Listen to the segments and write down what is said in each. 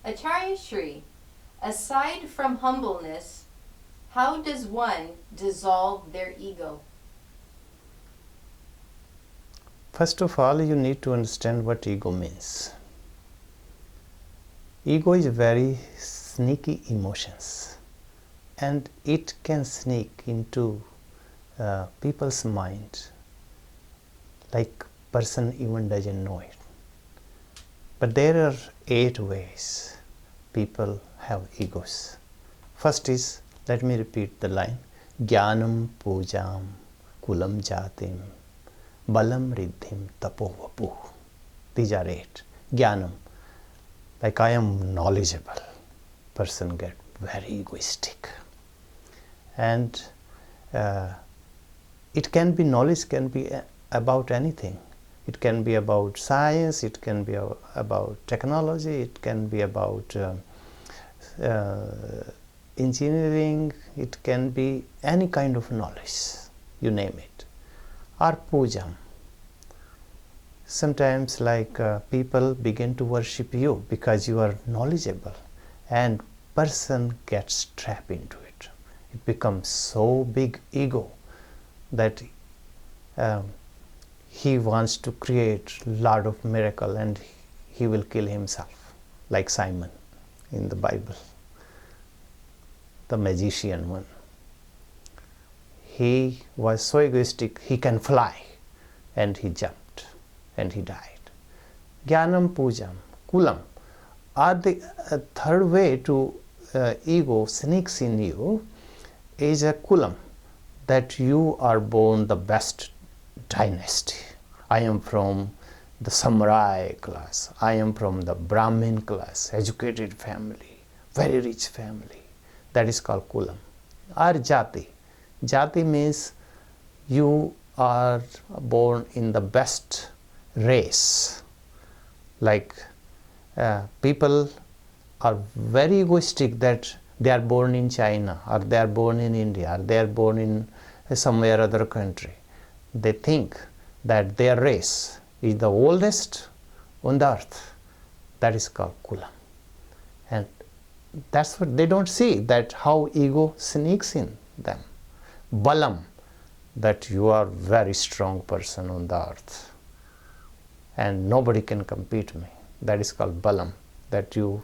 Acharya Shri, aside from humbleness, how does one dissolve their ego? First of all, you need to understand what ego means. Ego is very sneaky emotions, and it can sneak into people's mind like person even doesn't know it. But there are 8 ways people have egos. First is, let me repeat the line, Jnanam pujam kulam jatim balam riddhim tapo vapu. These are 8. Jnanam, like I am knowledgeable. Person get very egoistic. And it can be, knowledge can be about anything. It can be about science, it can be about technology, it can be about engineering, it can be any kind of knowledge, you name it. Or pujam. Sometimes like people begin to worship you because you are knowledgeable, and person gets trapped into it. It becomes so big ego that he wants to create a lot of miracle and he will kill himself, like Simon in the Bible, the magician one. He was so egoistic, he can fly, and he jumped and he died. Jnanam pujam kulam. Or the third way to ego sneaks in you is a kulam, that you are born the best dynasty. I am from the samurai class. I am from the Brahmin class, educated family, very rich family. That is called kulam. Or jati. Jati means you are born in the best race. Like people are very egoistic that they are born in China, or they are born in India, or they are born in somewhere other country. They think that their race is the oldest on the earth. That is called kulam. And that's what they don't see, that how ego sneaks in them. Balam, that you are very strong person on the earth and nobody can compete me. That is called balam, that you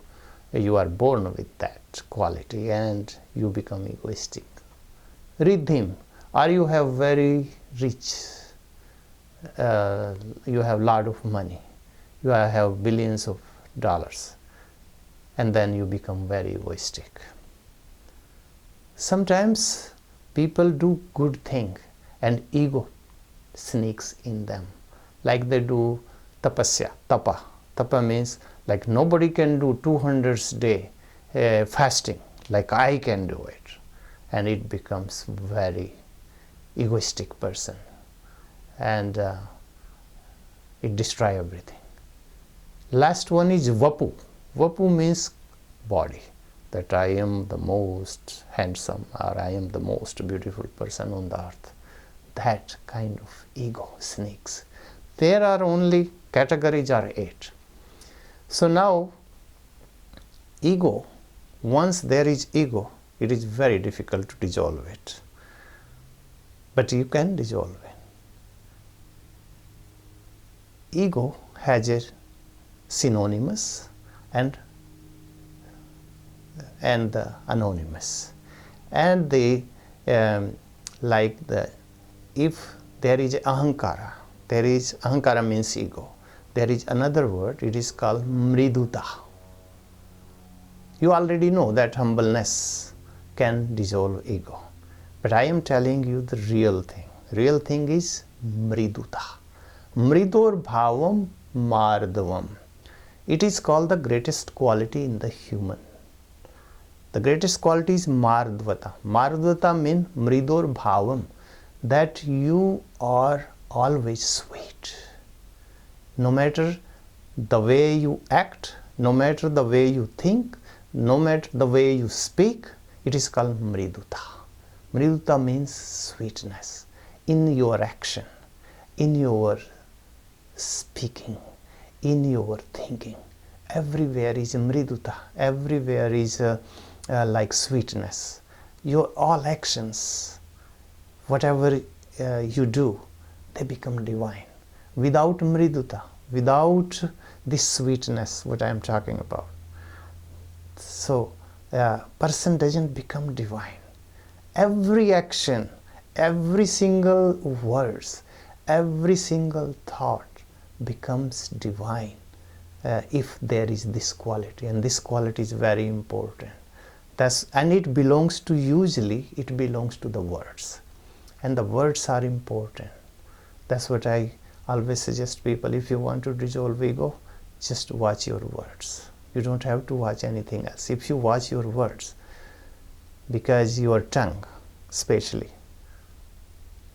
are born with that quality and you become egoistic. Riddhim, or you have very rich, you have lot of money, you have billions of dollars, and then you become very egoistic. Sometimes people do good thing and ego sneaks in them, like they do tapasya, tapa. Tapa means like nobody can do 200 day fasting like I can do it, and it becomes very egoistic person, and it destroy everything. Last one is vapu. Vapu means body, that I am the most handsome or I am the most beautiful person on the earth. That kind of ego sneaks. There are only categories are 8. So now ego, once there is ego, it is very difficult to dissolve it. But you can dissolve it. Ego has a synonymous and the anonymous. And the like the, if there is ahankara, there is ahankara means ego. There is another word, it is called mriduta. You already know that humbleness can dissolve ego. But I am telling you the real thing. Real thing is mriduta. Mridor bhavam mardavam. It is called the greatest quality in the human. The greatest quality is mardvata. Mardvata means mridor bhavam, that you are always sweet. No matter the way you act, no matter the way you think, no matter the way you speak, it is called mriduta. Mriduta means sweetness in your action, in your speaking, in your thinking. everywhere is mriduta, everywhere is like sweetness. Your all actions, whatever you do, they become divine. Without mriduta, without this sweetness, what I am talking about, so person doesn't become divine. Every action, every single words, every single thought becomes divine if there is this quality, and this quality is very important. And it belongs to, usually it belongs to the words, and the words are important. That's what I always suggest people. If you want to dissolve ego, just watch your words. You don't have to watch anything else. If you watch your words, because your tongue, especially,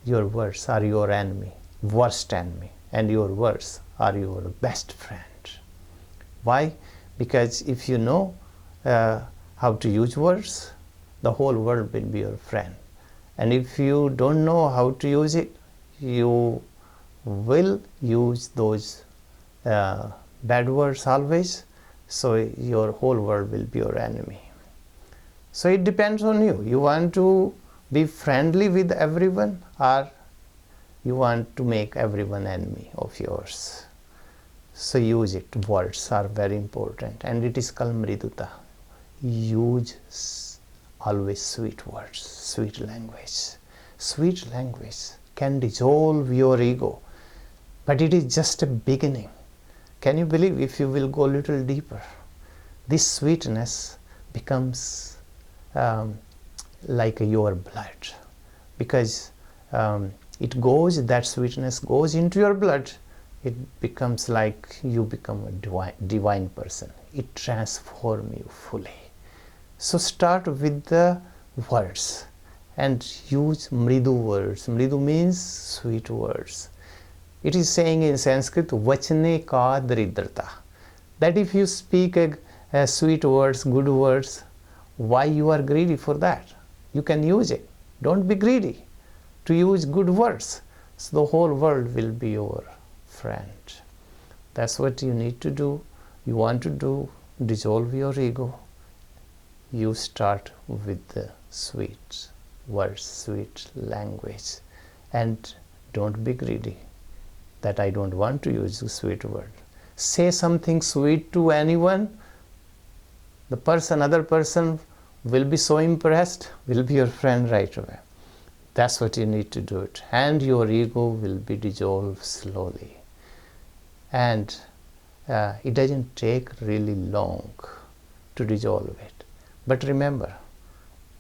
your words are your enemy, worst enemy, and your words are your best friend. Why? Because if you know how to use words, the whole world will be your friend. And if you don't know how to use it, you will use those bad words always, so your whole world will be your enemy. So it depends on you. You want to be friendly with everyone, or you want to make everyone enemy of yours. So use it. Words are very important, and it is called mriduta. Use always sweet words, sweet language. Sweet language can dissolve your ego, but it is just a beginning. Can you believe, if you will go a little deeper, this sweetness becomes like your blood, because that sweetness goes into your blood. It becomes like you become a divine person. It transforms you fully. So start with the words and use mridu words. Mridu means sweet words. It is saying in Sanskrit, vachane ka daridrata, that if you speak sweet words, good words, why you are greedy for that? You can use it. Don't be greedy to use good words. So the whole world will be your friend. That's what you need to do. You want to dissolve your ego. You start with the sweet words, sweet language, and don't be greedy that I don't want to use a sweet word. Say something sweet to anyone, other person will be so impressed, will be your friend right away. That's what you need to do it, and your ego will be dissolved slowly. And it doesn't take really long to dissolve it. But remember,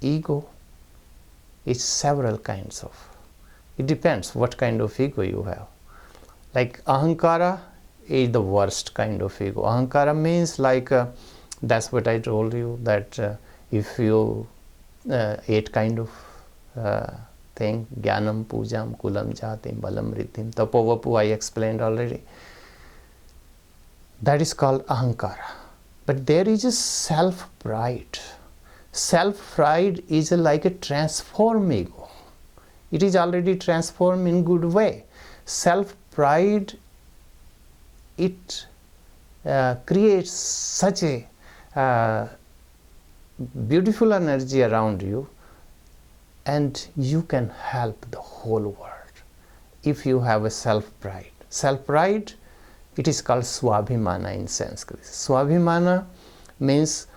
ego is several kinds of. It depends what kind of ego you have. Like ahankara is the worst kind of ego. Ahankara means like, that's what I told you, that if you 8 kind of thing, jnanam, pujam, kulam, jatim, balam, riddhim, tapovapu, I explained already. That is called ahankara. But there is a self-pride. Self-pride is like a transform ego. It is already transformed in good way. Self-pride, it creates such a beautiful energy around you, and you can help the whole world if you have a self-pride. Self-pride, it is called swabhimana in Sanskrit. Swabhimana means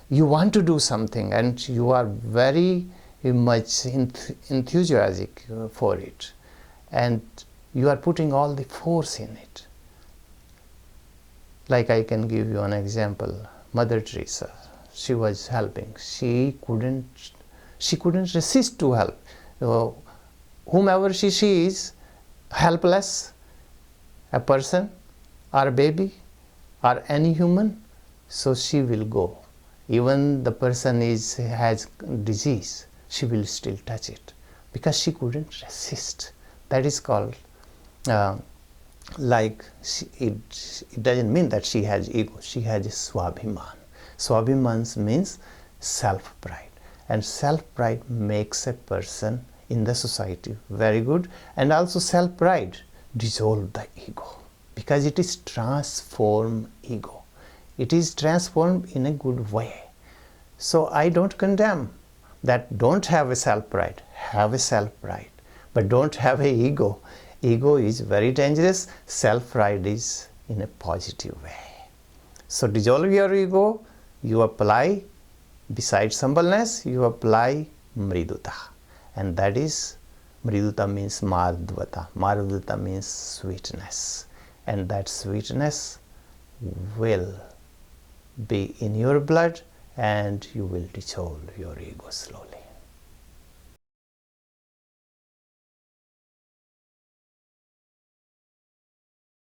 you want to do something and you are very much enthusiastic for it, and you are putting all the force in it. Like I can give you an example. Mother Teresa, she was helping. She couldn't resist to help. Whomever she is, helpless, a person or a baby or any human, so she will go. Even the person has disease, she will still touch it because she couldn't resist. That is called it doesn't mean that she has ego. She has swabhiman. Swabhiman means self-pride, and self-pride makes a person in the society very good, and also self-pride dissolve the ego because it is transform ego. It is transformed in a good way. So I don't condemn that don't have a self-pride. Have a self-pride. But don't have a ego. Ego is very dangerous. Self-pride is in a positive way. So dissolve your ego. You apply, besides humbleness, you apply mriduta. And that is, mriduta means mardvata. Mardvata means sweetness. And that sweetness will be in your blood and you will dissolve your ego slowly.